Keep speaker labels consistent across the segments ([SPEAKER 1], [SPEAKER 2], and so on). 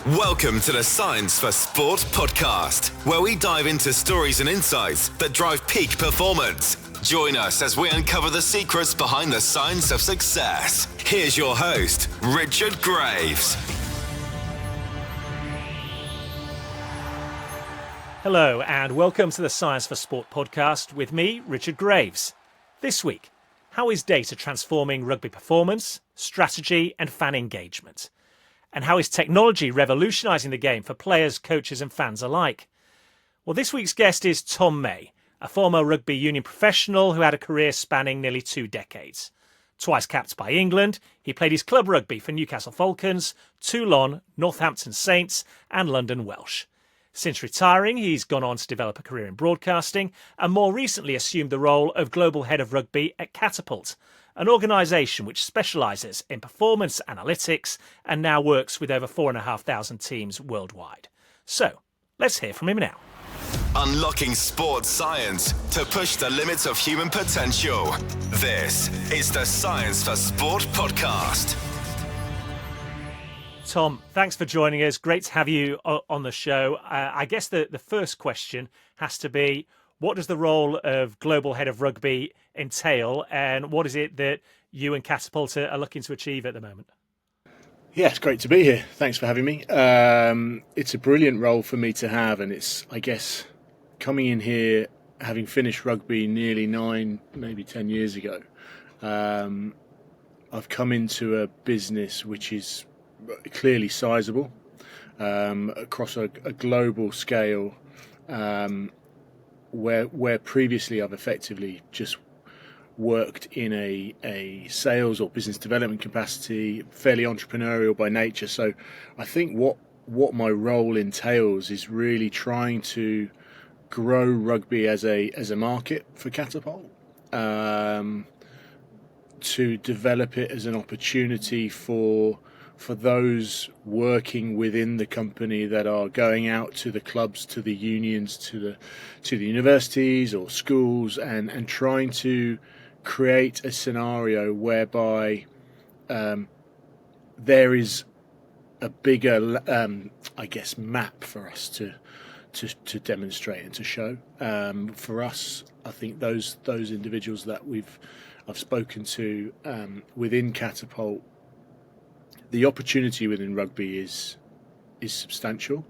[SPEAKER 1] Welcome to the Science for Sport podcast, where we dive into stories and insights that drive peak performance. Join us as we uncover the secrets behind the science of success. Here's your host, Richard Graves.
[SPEAKER 2] Hello and welcome to the Science for Sport podcast with me, Richard Graves. This week, how is data transforming rugby performance, strategy and fan engagement? And how is technology revolutionising the game for players, coaches and fans alike? Well, this week's guest is Tom May, a former rugby union professional who had a career spanning nearly 2 decades. Twice capped by England, he played his club rugby for Newcastle Falcons, Toulon, Northampton Saints and London Welsh. Since retiring, he's gone on to develop a career in broadcasting and more recently assumed the role of Global Head of Rugby at Catapult, an organisation which specialises in performance analytics and now works with over 4,500 teams worldwide. So, let's hear from him now.
[SPEAKER 1] Unlocking sports science to push the limits of human potential. This is the Science for Sport podcast.
[SPEAKER 2] Tom, thanks for joining us. Great to have you on the show. I guess the first question has to be, what does the role of Global Head of Rugby entail, and what is it that you and Catapult are looking to achieve at the moment?
[SPEAKER 3] Yeah, it's great to be here. Thanks for having me. It's a brilliant role for me to have, and it's, I guess, coming in here, having finished rugby nearly 9, maybe 10 years ago, I've come into a business which is clearly sizable, across a global scale, where previously I've effectively just worked in a sales or business development capacity, fairly entrepreneurial by nature. So I think what my role entails is really trying to grow rugby as a market for Catapult, to develop it as an opportunity for those working within the company that are going out to the clubs, to the unions, to the universities or schools, and trying to create a scenario whereby there is a bigger, I guess, map for us to demonstrate and to show. For us, I think those individuals that I've spoken to within Catapult, the opportunity within rugby is substantial,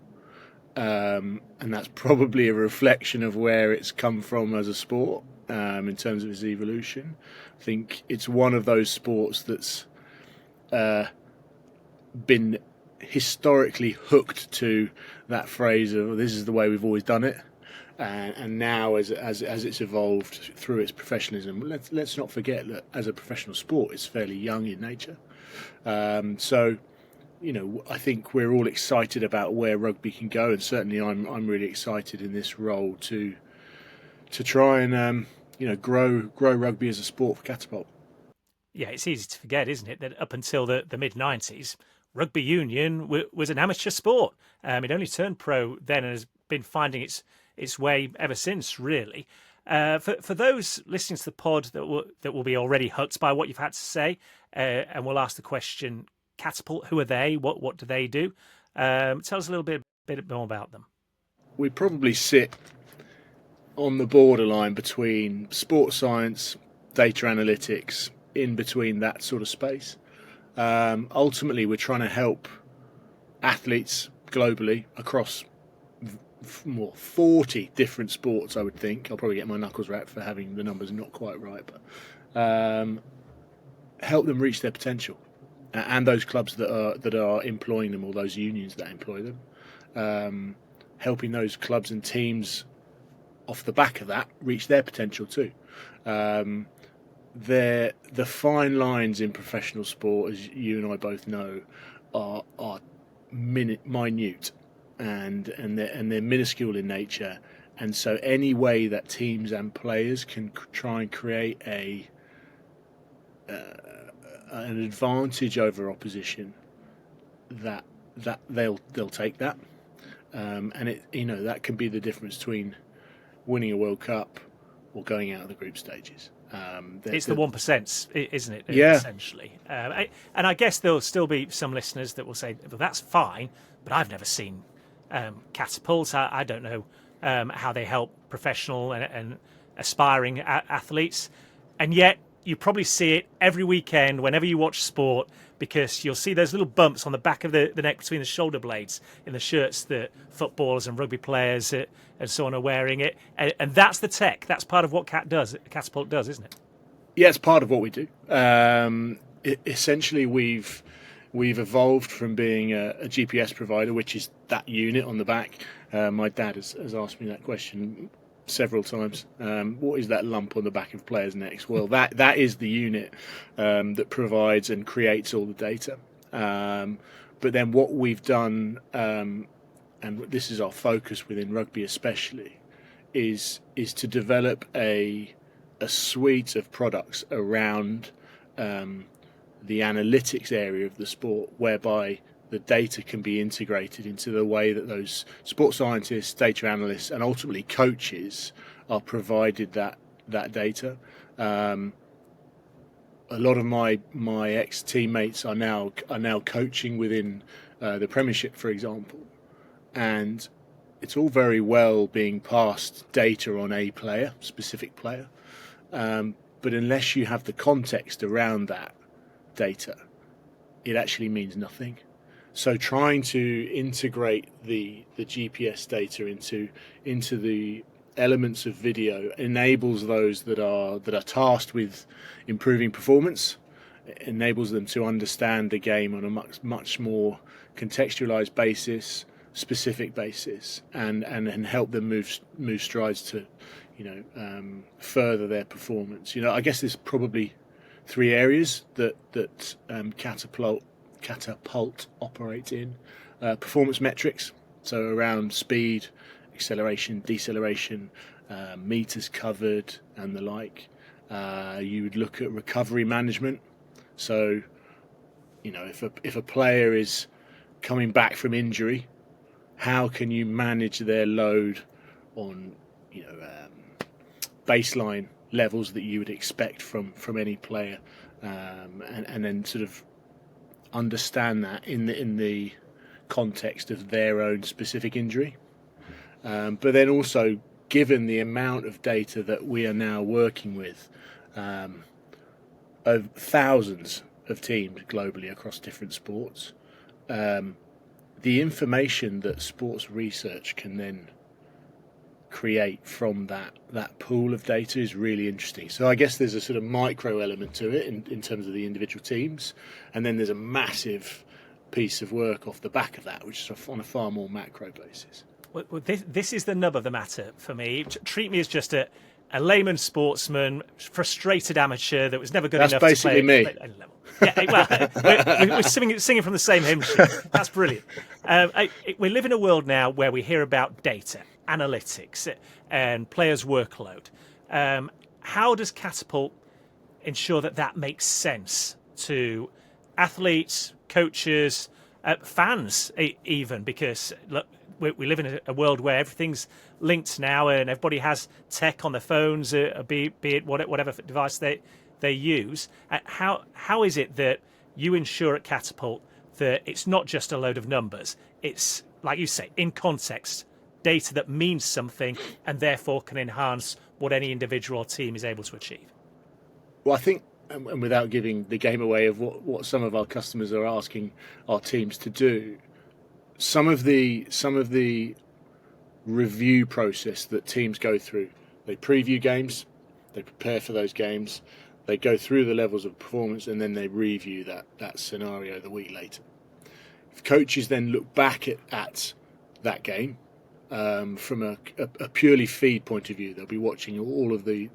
[SPEAKER 3] and that's probably a reflection of where it's come from as a sport, in terms of its evolution. I think it's one of those sports that's been historically hooked to that phrase of this is the way we've always done it, and now as it's evolved through its professionalism, let's not forget that as a professional sport it's fairly young in nature. So, you know, I think we're all excited about where rugby can go, and certainly I'm really excited in this role to try and grow rugby as a sport for Catapult.
[SPEAKER 2] Yeah, it's easy to forget, isn't it, that up until the mid-90s, rugby union was an amateur sport. It only turned pro then and has been finding its way ever since, really. For those listening to the pod that will be already hooked by what you've had to say, and we'll ask the question, Catapult, who are they? What do they do? Tell us a little bit more about them.
[SPEAKER 3] We probably sit on the borderline between sports science, data analytics, in between that sort of space. Ultimately, we're trying to help athletes globally across more 40 different sports, I would think. I'll probably get my knuckles wrapped for having the numbers not quite right, but help them reach their potential, and those clubs that are employing them, or those unions that employ them, helping those clubs and teams off the back of that reach their potential too. The fine lines in professional sport, as you and I both know, are minute, and they're minuscule in nature. And so any way that teams and players can try and create an advantage over opposition, that they'll take that, and that can be the difference between winning a World Cup or going out of the group stages.
[SPEAKER 2] It's the 1%, isn't it?
[SPEAKER 3] Yeah.
[SPEAKER 2] Essentially. And I guess there'll still be some listeners that will say, well, that's fine, but I've never seen Catapult. I don't know how they help professional and aspiring athletes. And yet you probably see it every weekend whenever you watch sport, because you'll see those little bumps on the back of the neck between the shoulder blades in the shirts that footballers and rugby players and so on are wearing it. And that's the tech. That's part of what Catapult does, isn't it?
[SPEAKER 3] Yeah, it's part of what we do. Essentially, we've evolved from being a GPS provider, which is that unit on the back. My dad has asked me that question several times. What is that lump on the back of players' necks? Well, that is the unit that provides and creates all the data. But then what we've done, and this is our focus within rugby especially, is to develop a suite of products around the analytics area of the sport, whereby the data can be integrated into the way that those sports scientists, data analysts, and ultimately coaches are provided that data. A lot of my ex-teammates are now coaching within the Premiership, for example, and it's all very well being passed data on a player, specific player, but unless you have the context around that data, it actually means nothing. So trying to integrate the GPS data into the elements of video enables those that are tasked with improving performance, enables them to understand the game on a much more contextualized basis, specific basis, and help them move strides to further their performance. I guess there's probably three areas that Catapult operates in. Performance metrics, so around speed, acceleration, deceleration, meters covered, and the like. You would look at recovery management. So, if a player is coming back from injury, how can you manage their load on baseline levels that you would expect from any player, and then sort of understand that in the context of their own specific injury. But then also, given the amount of data that we are now working with, of thousands of teams globally across different sports, the information that sports research can then create from that pool of data is really interesting. So I guess there's a sort of micro element to it in terms of the individual teams, and then there's a massive piece of work off the back of that, which is on a far more macro basis.
[SPEAKER 2] Well, this is the nub of the matter for me. Treat me as just a layman sportsman, frustrated amateur that was never good enough to play. That's
[SPEAKER 3] basically me.
[SPEAKER 2] Yeah, we're singing from the same hymn sheet. That's brilliant. We live in a world now where we hear about data, analytics, and players' workload. How does Catapult ensure that makes sense to athletes, coaches, fans even? Because look, we live in a world where everything's linked now, and everybody has tech on their phones, be it whatever device they use. How is it that you ensure at Catapult that it's not just a load of numbers? It's, like you say, in context, data that means something and therefore can enhance what any individual or team is able to achieve?
[SPEAKER 3] Well, I think, and without giving the game away of what some of our customers are asking our teams to do, some of the review process that teams go through, they preview games, they prepare for those games, they go through the levels of performance, and then they review that scenario the week later. If coaches then look back at that game from a purely feed point of view, they'll be watching all of the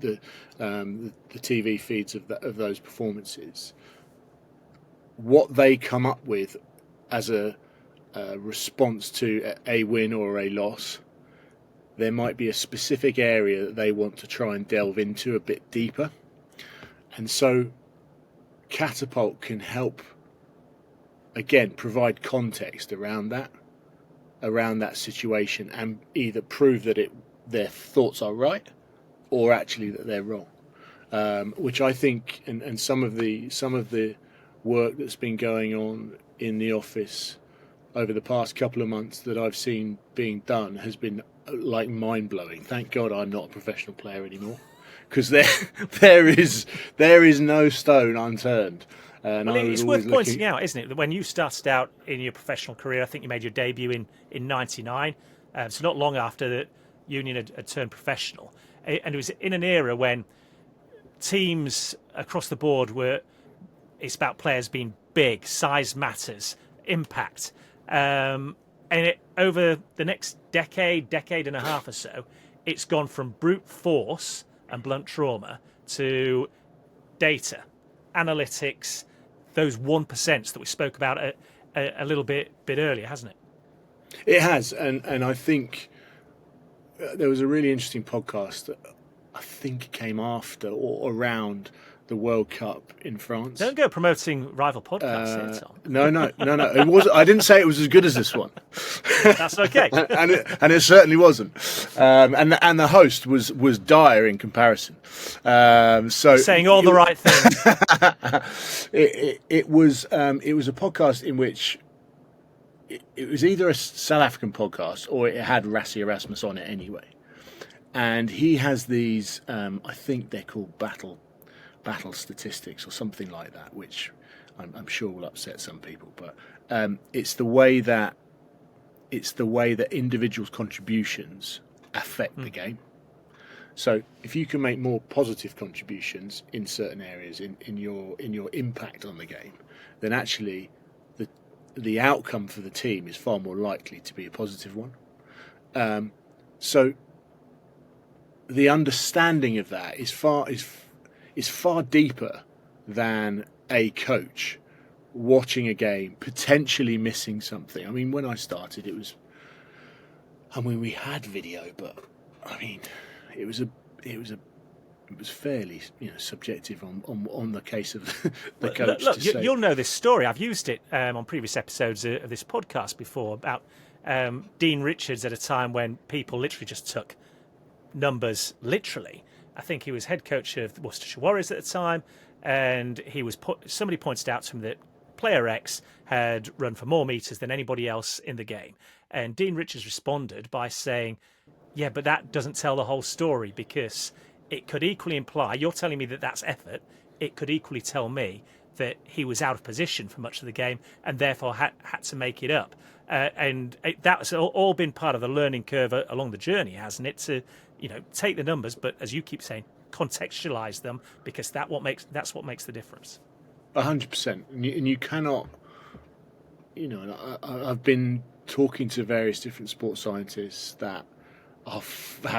[SPEAKER 3] TV feeds of those performances. What they come up with as a response to a win or a loss, there might be a specific area that they want to try and delve into a bit deeper. And so Catapult can help, again, provide context around that situation, and either prove that their thoughts are right or actually that they're wrong. which I think, and some of the work that's been going on in the office over the past couple of months that I've seen being done has been like mind blowing. Thank God I'm not a professional player anymore, because there is no stone unturned. And
[SPEAKER 2] well, it's worth pointing out, isn't it, that when you started out in your professional career, I think you made your debut in '99, so not long after the Union had turned professional, and it was in an era when teams across the board it's about players being big, size matters, impact, and over the next decade and a half or so, it's gone from brute force and blunt trauma to data, analytics, those 1% that we spoke about a little bit earlier, hasn't it?
[SPEAKER 3] It has, and I think there was a really interesting podcast that I think came after or around the World Cup in France.
[SPEAKER 2] Don't go promoting rival podcasts here, Tom.
[SPEAKER 3] No. It was. I didn't say it was as good as this one.
[SPEAKER 2] That's okay.
[SPEAKER 3] and it certainly wasn't. And the host was dire in comparison. So
[SPEAKER 2] saying all the right things.
[SPEAKER 3] It was a podcast in which it was either a South African podcast or it had Rassie Erasmus on it anyway. And he has these, I think they're called battle statistics or something like that, which I'm sure will upset some people. But it's the way that individuals' contributions affect the game. So if you can make more positive contributions in certain areas in your impact on the game, then actually the outcome for the team is far more likely to be a positive one. So the understanding of that is far deeper than a coach watching a game, potentially missing something. I mean, when I started, we had video, but I mean, it was fairly subjective on the case of the coach.
[SPEAKER 2] Look, you'll know this story. I've used it on previous episodes of this podcast before about Dean Richards at a time when people literally just took numbers literally. I think he was head coach of the Worcestershire Warriors at the time, and somebody pointed out to him that player X had run for more metres than anybody else in the game. And Dean Richards responded by saying, yeah, but that doesn't tell the whole story, because it could equally imply, you're telling me that that's effort, it could equally tell me that he was out of position for much of the game and therefore had to make it up. That's all been part of the learning curve along the journey, hasn't it? To take the numbers, but as you keep saying, contextualise them, because that's what makes the difference.
[SPEAKER 3] 100%, and you cannot. I've been talking to various different sports scientists that have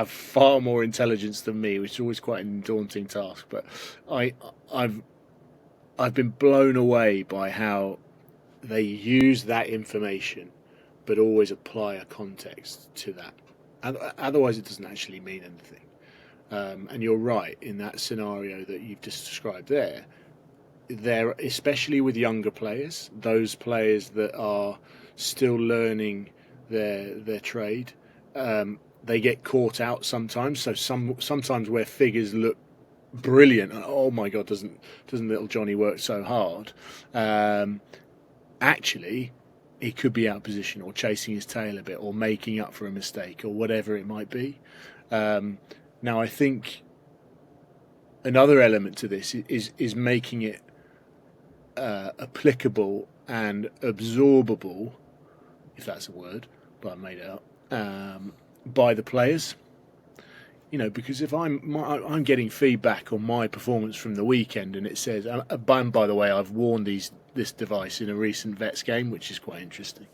[SPEAKER 3] far more intelligence than me, which is always quite a daunting task. But I've been blown away by how they use that information, but always apply a context to that. Otherwise, it doesn't actually mean anything. And you're right in that scenario that you've just described there. There, especially with younger players, those players that are still learning their trade, they get caught out sometimes. So sometimes where figures look brilliant, oh my God, doesn't little Johnny work so hard? Actually, he could be out of position or chasing his tail a bit or making up for a mistake or whatever it might be. Now, I think another element to this is making it applicable and absorbable, if that's a word, but I made it up, by the players. Because if I'm getting feedback on my performance from the weekend and it says, and by the way, I've worn this device in a recent Vets game, which is quite interesting.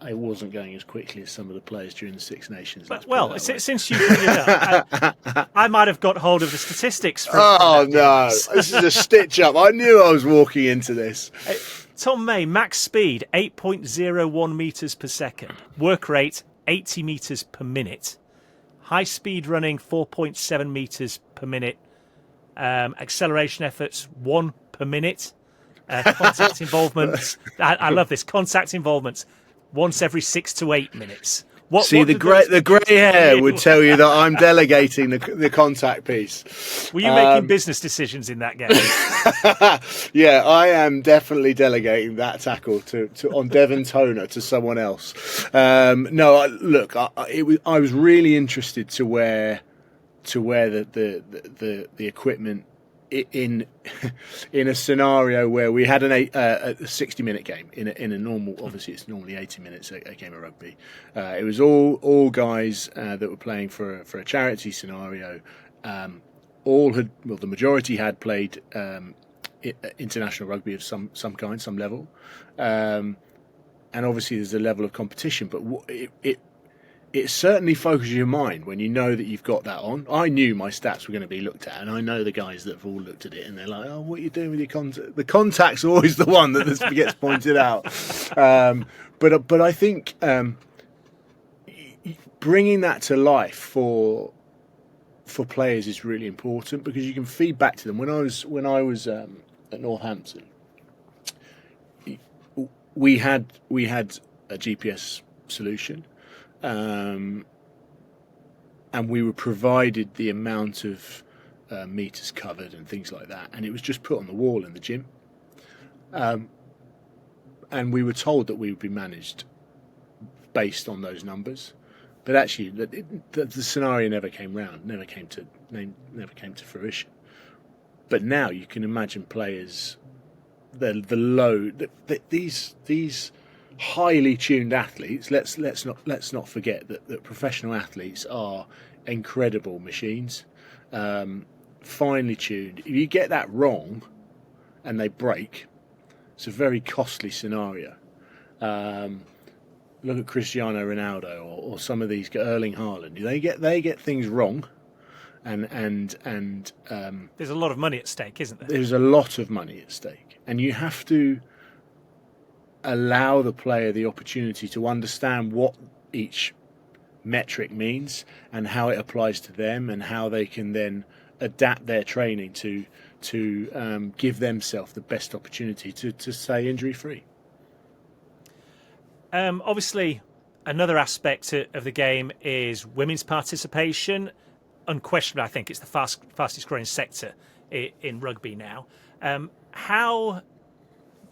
[SPEAKER 3] I wasn't going as quickly as some of the players during the Six Nations.
[SPEAKER 2] Well, since you bring it up, I might have got hold of the statistics.
[SPEAKER 3] No, this is a stitch up. I knew I was walking into this.
[SPEAKER 2] Tom May, max speed 8.01 metres per second, work rate 80 metres per minute, high speed running 4.7 metres per minute, acceleration efforts 1 per minute, contact involvements. I love this. Contact involvements once every 6 to 8 minutes.
[SPEAKER 3] See, the grey hair would tell you that I'm delegating the contact piece.
[SPEAKER 2] Were you making business decisions in that game?
[SPEAKER 3] Yeah, I am definitely delegating that tackle to on Devon Toner to someone else. I was really interested to where the equipment in a scenario where we had a 60-minute game in a normal, obviously it's normally 80 minutes a game of rugby. It was all guys that were playing for a charity scenario. The majority had played international rugby of some kind, some level, and obviously there's a level of competition, but it certainly focuses your mind when you know that you've got that on. I knew my stats were going to be looked at, and I know the guys that have all looked at it, and they're like, "Oh, what are you doing with your contact?" The contact's always the one that gets pointed out. But I think bringing that to life for players is really important, because you can feed back to them. When I was at Northampton, we had a GPS solution. And we were provided the amount of meters covered and things like that, and it was just put on the wall in the gym. And we were told that we would be managed based on those numbers, but actually, the scenario never came round, never came to fruition. But now you can imagine players, the load that these highly tuned athletes. Let's not forget that professional athletes are incredible machines, finely tuned. If you get that wrong and they break, it's a very costly scenario. Look at Cristiano Ronaldo or some of these, Erling Haaland. They get things wrong, and
[SPEAKER 2] there's a lot of money at stake, isn't there?
[SPEAKER 3] There's a lot of money at stake, and you have to allow the player the opportunity to understand what each metric means and how it applies to them, and how they can then adapt their training to give themselves the best opportunity to stay injury free.
[SPEAKER 2] Obviously, another aspect of the game is women's participation. Unquestionably, I think it's the fastest growing sector in rugby now. How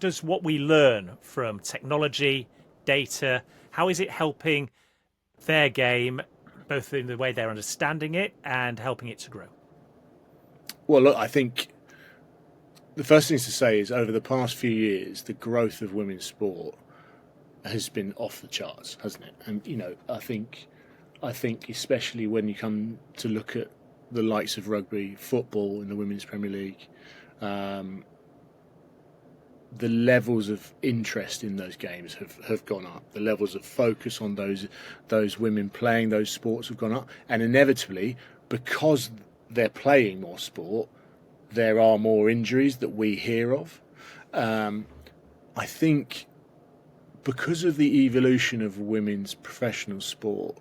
[SPEAKER 2] does what we learn from technology, data, how is it helping their game, both in the way they're understanding it and helping it to grow?
[SPEAKER 3] Well, look, I think the first thing to say is over the past few years, the growth of women's sport has been off the charts, hasn't it? And I think especially when you come to look at the likes of rugby, football in the Women's Premier League, the levels of interest in those games have gone up. The levels of focus on those women playing those sports have gone up. And inevitably, because they're playing more sport, there are more injuries that we hear of. I think because of the evolution of women's professional sport,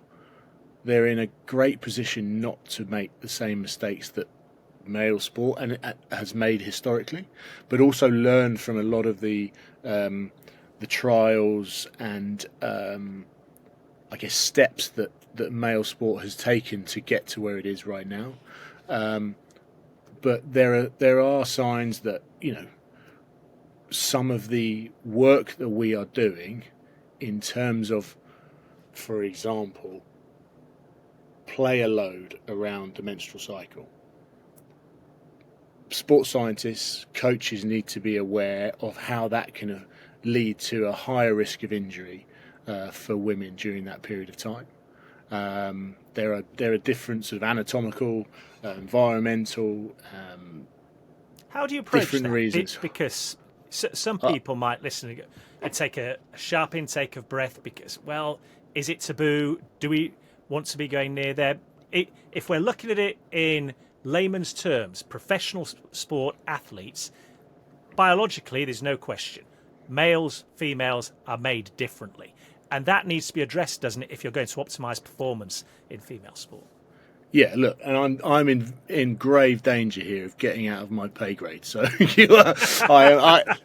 [SPEAKER 3] they're in a great position not to make the same mistakes that male sport and it has made historically, but also learn from a lot of the trials and I guess steps that male sport has taken to get to where it is right now. But there are signs that some of the work that we are doing in terms of, for example, player load around the menstrual cycle. Sports scientists, coaches need to be aware of how that can lead to a higher risk of injury for women during that period of time. There are different sort of anatomical, environmental,
[SPEAKER 2] how do you approach
[SPEAKER 3] different
[SPEAKER 2] that?
[SPEAKER 3] reasons.
[SPEAKER 2] Because some people might listen and take a sharp intake of breath because, well, is it taboo? Do we want to be going near there? If we're looking at it in layman's terms, professional sport athletes, biologically, there's no question. Males, females are made differently. And that needs to be addressed, doesn't it, if you're going to optimise performance in female sport?
[SPEAKER 3] Yeah, look, and I'm in grave danger here of getting out of my pay grade. So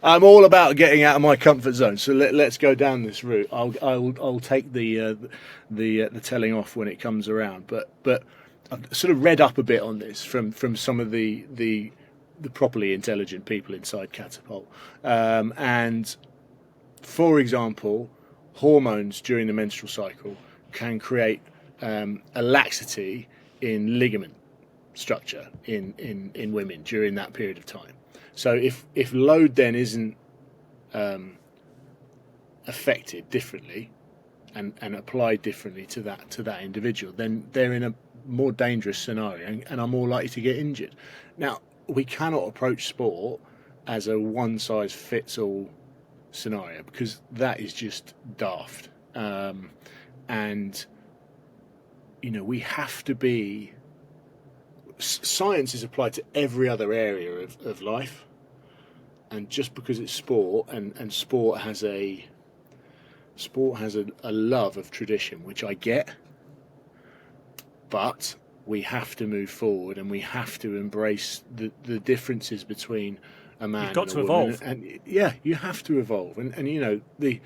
[SPEAKER 3] I'm all about getting out of my comfort zone. So let's go down this route. I'll take the telling off when it comes around. But I've sort of read up a bit on this from some of the properly intelligent people inside Catapult, and for example, hormones during the menstrual cycle can create a laxity in ligament structure in women during that period of time. So if load then isn't affected differently and applied differently to that individual, then they're in a more dangerous scenario and are more likely to get injured. Now, we cannot approach sport as a one size fits all scenario, because that is just daft. And we have to be. Science is applied to every other area of life, and just because it's sport, and sport has a love of tradition, which I get, but we have to move forward and we have to embrace the differences between a man.
[SPEAKER 2] You've got
[SPEAKER 3] and
[SPEAKER 2] to
[SPEAKER 3] a woman.
[SPEAKER 2] evolve,
[SPEAKER 3] and yeah, you have to evolve, and the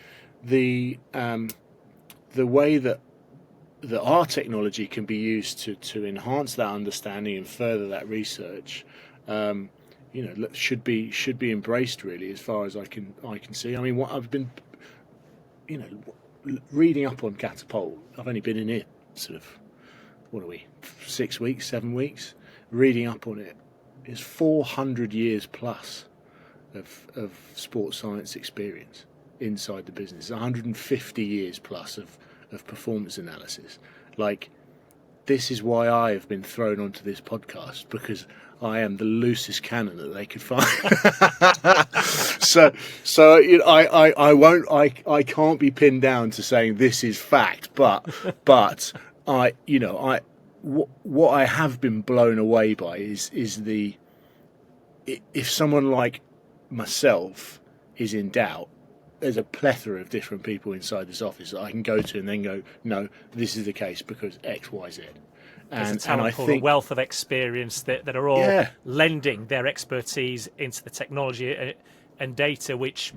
[SPEAKER 3] way that our technology can be used to enhance that understanding and further that research, should be embraced, really, as far as I can see. I mean, what I've been, reading up on Catapult. I've only been in it sort of, what are we, 6 weeks, 7 weeks. Reading up on it is 400 years plus of sports science experience inside the business. 150 years plus of performance analysis. Like, this is why I have been thrown onto this podcast, because I am the loosest cannon that they could find. I can't be pinned down to saying this is fact, but what I have been blown away by is if someone like myself is in doubt, there's a plethora of different people inside this office that I can go to and then go, no, this is the case because X, Y, Z.
[SPEAKER 2] There's a talent pool, a wealth of experience that are all lending their expertise into the technology and data, which,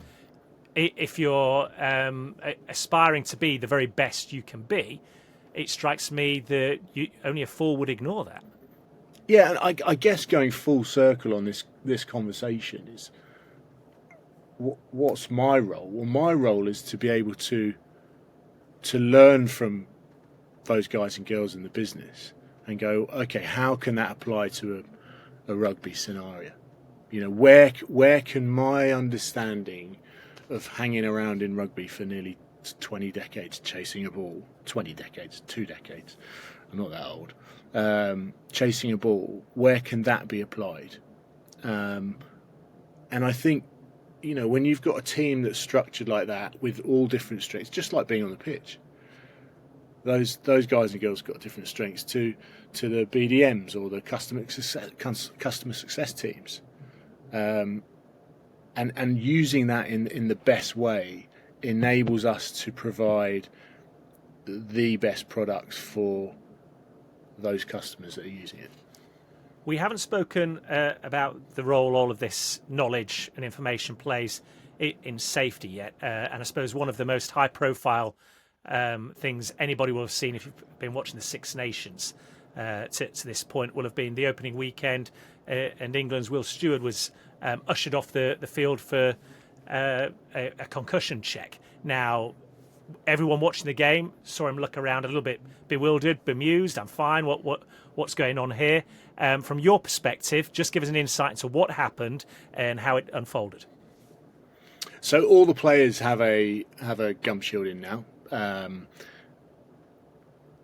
[SPEAKER 2] if you're aspiring to be the very best you can be, it strikes me that only a fool would ignore that.
[SPEAKER 3] Yeah, and I guess going full circle on this conversation is, what's my role? Well, my role is to be able to learn from those guys and girls in the business and go, okay, how can that apply to a rugby scenario? Where can my understanding of hanging around in rugby for nearly 20 decades chasing a ball, 20 decades, 2 decades, I'm not that old, chasing a ball, where can that be applied? And I think, when you've got a team that's structured like that with all different strengths, just like being on the pitch, those guys and girls got different strengths to the BDMs or the customer success teams, and using that in the best way enables us to provide the best products for those customers that are using it.
[SPEAKER 2] We haven't spoken about the role all of this knowledge and information plays in safety yet, and I suppose one of the most high-profile things anybody will have seen if you've been watching the Six Nations to this point will have been the opening weekend, and England's Will Stewart was ushered off the field for a concussion check. Now, everyone watching the game saw him look around a little bit bewildered, bemused. I'm fine. What's going on here? From your perspective, just give us an insight into what happened and how it unfolded.
[SPEAKER 3] So all the players have a gum shield in now.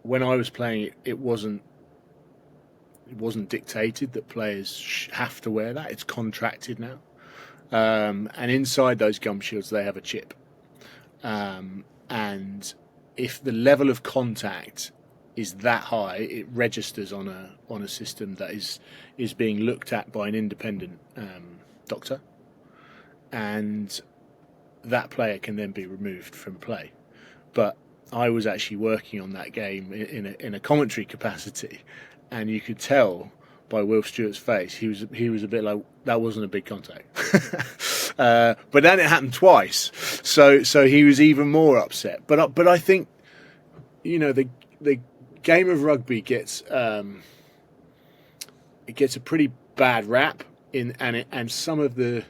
[SPEAKER 3] When I was playing, it wasn't dictated that players have to wear that. It's contracted now, and inside those gum shields they have a chip. And if the level of contact is that high, it registers on a system that is being looked at by an independent doctor, and that player can then be removed from play. But I was actually working on that game in a commentary capacity, and you could tell by Will Stewart's face he was a bit like, that wasn't a big contact. But then it happened twice, so he was even more upset. But I think, the game of rugby gets a pretty bad rap and some of the,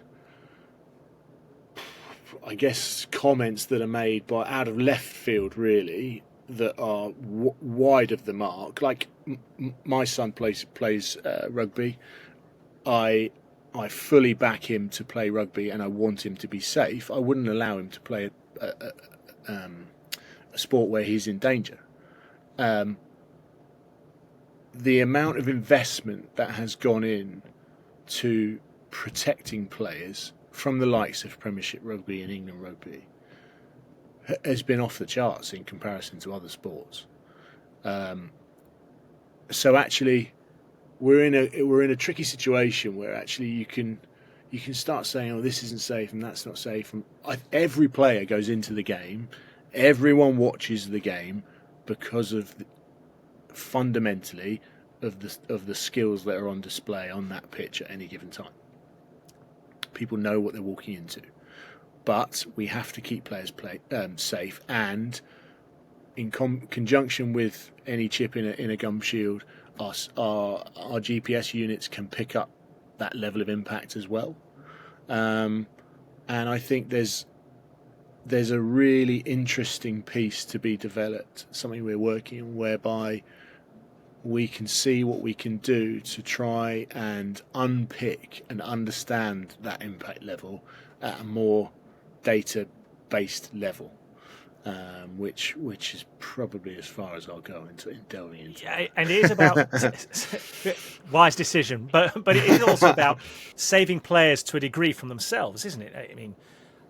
[SPEAKER 3] I guess, comments that are made by out of left field, really, that are wide of the mark. Like my son plays rugby. I fully back him to play rugby, and I want him to be safe. I wouldn't allow him to play a sport where he's in danger. The amount of investment that has gone in to protecting players from the likes of Premiership Rugby and England Rugby has been off the charts in comparison to other sports. So actually, we're in a tricky situation where actually you can start saying, oh, this isn't safe and that's not safe. And every player goes into the game, everyone watches the game because of fundamentally of the skills that are on display on that pitch at any given time. People know what they're walking into, but we have to keep players safe, and in conjunction with any chip in a gum shield, our GPS units can pick up that level of impact as well. And I think there's a really interesting piece to be developed, something we're working on, whereby we can see what we can do to try and unpick and understand that impact level at a more data-based level, which is probably as far as I'll go into delving into.
[SPEAKER 2] Yeah, and it is about wise decision, but it is also about saving players to a degree from themselves, isn't it? I mean,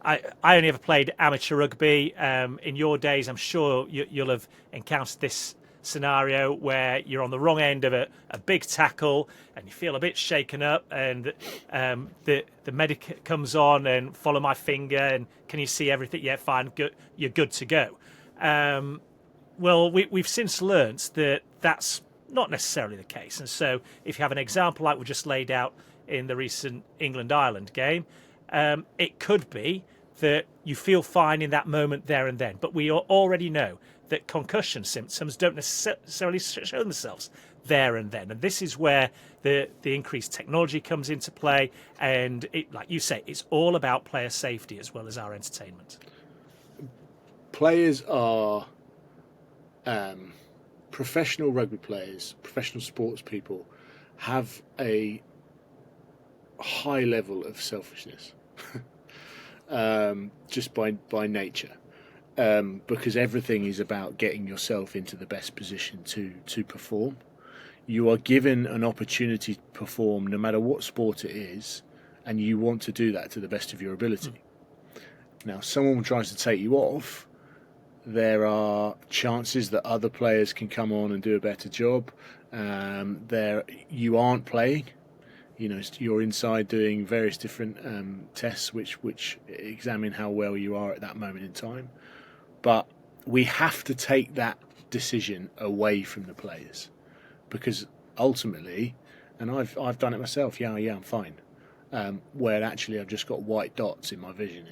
[SPEAKER 2] I only ever played amateur rugby. In your days, I'm sure you'll have encountered this scenario where you're on the wrong end of a big tackle and you feel a bit shaken up, and the medic comes on and follow my finger and can you see everything? Yeah, fine, good, you're good to go. Well, we've since learnt that that's not necessarily the case, and so if you have an example like we just laid out in the recent England-Ireland game, it could be that you feel fine in that moment there and then, but we already know that concussion symptoms don't necessarily show themselves there and then. And this is where the increased technology comes into play. And like you say, it's all about player safety as well as our entertainment.
[SPEAKER 3] Players are professional rugby players, professional sports people have a high level of selfishness just by nature. Because everything is about getting yourself into the best position to perform. You are given an opportunity to perform no matter what sport it is, and you want to do that to the best of your ability. Now, someone tries to take you off, there are chances that other players can come on and do a better job. You aren't playing. You're inside doing various different tests which examine how well you are at that moment in time. But we have to take that decision away from the players, because ultimately, and I've done it myself. Yeah, I'm fine. Where actually I've just got white dots in my vision.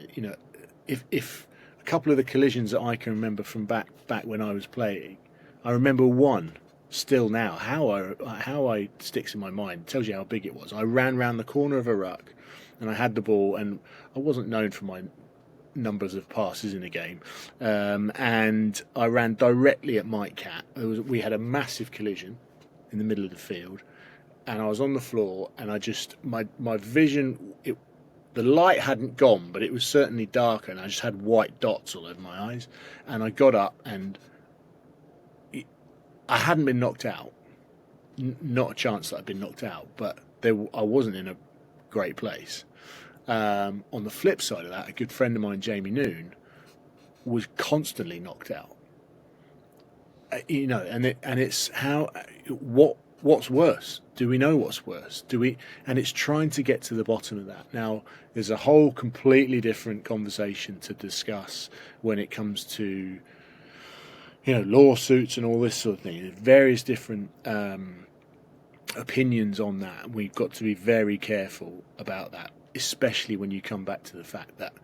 [SPEAKER 3] If a couple of the collisions that I can remember from back when I was playing, I remember one still now. How I sticks in my mind, tells you how big it was. I ran round the corner of a ruck, and I had the ball, and I wasn't known for my numbers of passes in a game, and I ran directly at Mike Cat. We had a massive collision in the middle of the field, and I was on the floor, and I just my vision, the light hadn't gone, but it was certainly darker, and I just had white dots all over my eyes. And I got up, and I hadn't been knocked out, not a chance that I'd been knocked out, but I wasn't in a great place. On the flip side of that, a good friend of mine, Jamie Noon, was constantly knocked out. And it's what's worse? Do we know what's worse? And it's trying to get to the bottom of that. Now, there's a whole completely different conversation to discuss when it comes to lawsuits and all this sort of thing. Various different opinions on that. We've got to be very careful about that, especially when you come back to the fact that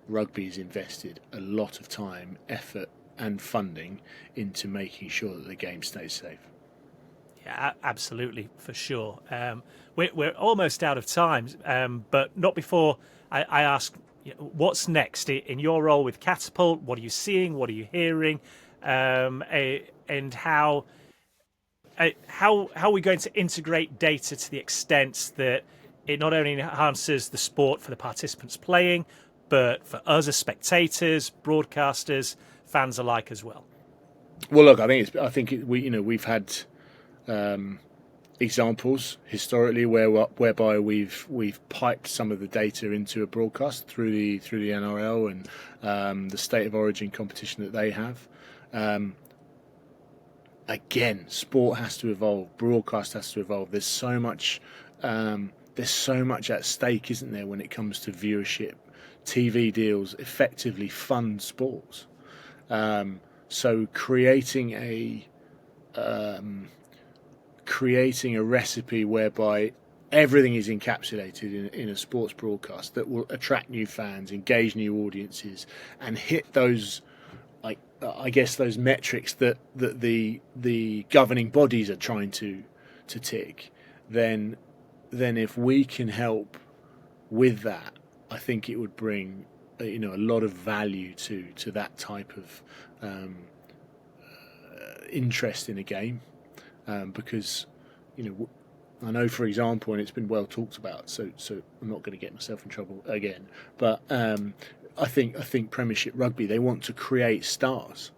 [SPEAKER 3] rugby has invested a lot of time, effort and funding into making sure that the game stays safe.
[SPEAKER 2] Yeah, absolutely, for sure. We're almost out of time, but not before I ask, what's next in your role with Catapult? What are you seeing? What are you hearing? And how are we going to integrate data to the extent that it not only enhances the sport for the participants playing, but for us as spectators, broadcasters, fans alike as well?
[SPEAKER 3] Well, look, we've had examples historically whereby we've piped some of the data into a broadcast through the NRL and the state of origin competition that they have. Again, sport has to evolve, broadcast has to evolve. There's so much at stake, isn't there, when it comes to viewership? TV deals effectively fund sports. So creating a recipe whereby everything is encapsulated in a sports broadcast that will attract new fans, engage new audiences, and hit those, those metrics that the governing bodies are trying to tick. Then if we can help with that, I think it would bring a lot of value to that type of interest in a game, because I know, for example, and it's been well talked about, so I'm not going to get myself in trouble again, but I think Premiership Rugby, they want to create stars.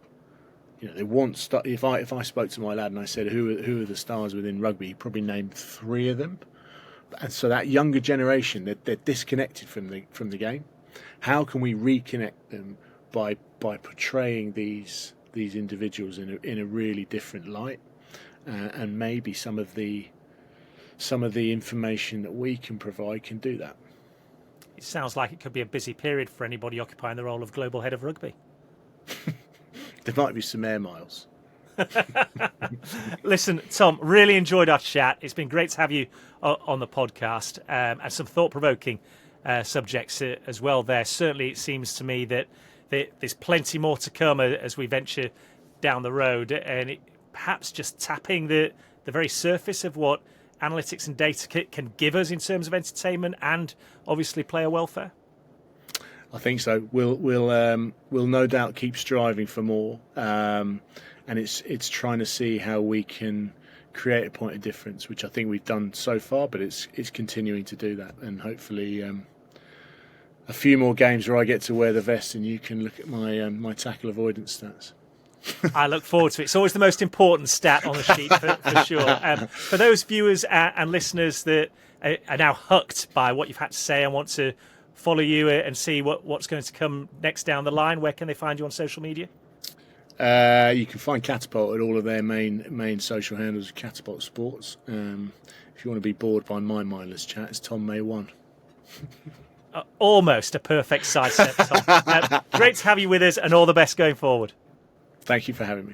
[SPEAKER 3] They want if I spoke to my lad and I said who are the stars within rugby, he probably named 3 of them. And so that younger generation, they're disconnected from the game. How can we reconnect them by portraying these individuals in a really different light, and maybe some of the information that we can provide can do that.
[SPEAKER 2] It sounds like it could be a busy period for anybody occupying the role of Global Head of Rugby.
[SPEAKER 3] There might be some air miles.
[SPEAKER 2] Listen, Tom, really enjoyed our chat. It's been great to have you on the podcast, and some thought-provoking subjects as well there. Certainly it seems to me that there's plenty more to come as we venture down the road, and perhaps just tapping the very surface of what analytics and data can give us in terms of entertainment and obviously player welfare.
[SPEAKER 3] I think so. We'll no doubt keep striving for more, and it's trying to see how we can create a point of difference, which I think we've done so far, but it's continuing to do that, and hopefully a few more games where I get to wear the vest and you can look at my tackle avoidance stats.
[SPEAKER 2] I look forward to it. It's always the most important stat on the sheet, for sure. For those viewers and listeners that are now hooked by what you've had to say and want to follow you and see what's going to come next down the line, where can they find you on social media?
[SPEAKER 3] You can find Catapult at all of their main social handles, Catapult Sports. If you want to be bored by my mindless chat, it's Tom May 1.
[SPEAKER 2] Almost a perfect sidestep, Tom. Great to have you with us, and all the best going forward.
[SPEAKER 3] Thank you for having me.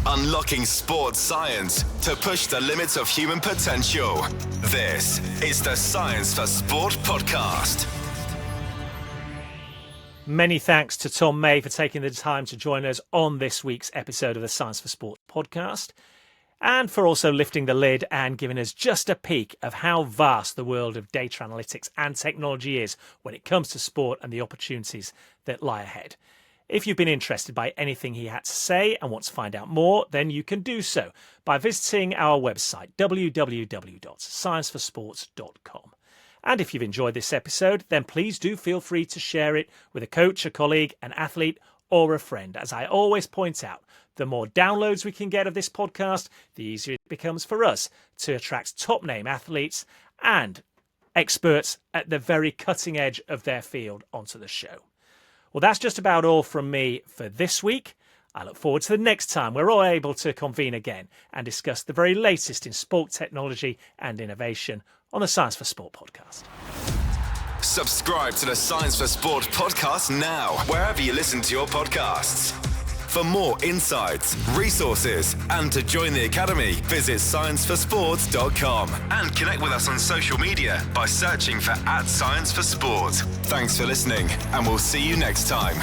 [SPEAKER 1] Unlocking sports science to push the limits of human potential. This is the Science for Sport podcast.
[SPEAKER 2] Many thanks to Tom May for taking the time to join us on this week's episode of the Science for Sport podcast, and for also lifting the lid and giving us just a peek of how vast the world of data analytics and technology is when it comes to sport and the opportunities that lie ahead. If you've been interested by anything he had to say and want to find out more, then you can do so by visiting our website, www.scienceforsports.com. And if you've enjoyed this episode, then please do feel free to share it with a coach, a colleague, an athlete, or a friend. As I always point out, the more downloads we can get of this podcast, the easier it becomes for us to attract top-name athletes and experts at the very cutting edge of their field onto the show. Well, that's just about all from me for this week. I look forward to the next time we're all able to convene again and discuss the very latest in sport technology and innovation on the Science for Sport podcast.
[SPEAKER 1] Subscribe to the Science for Sport podcast now, wherever you listen to your podcasts. For more insights, resources, and to join the Academy, visit scienceforsport.com and connect with us on social media by searching for @ScienceForSport. Thanks for listening, and we'll see you next time.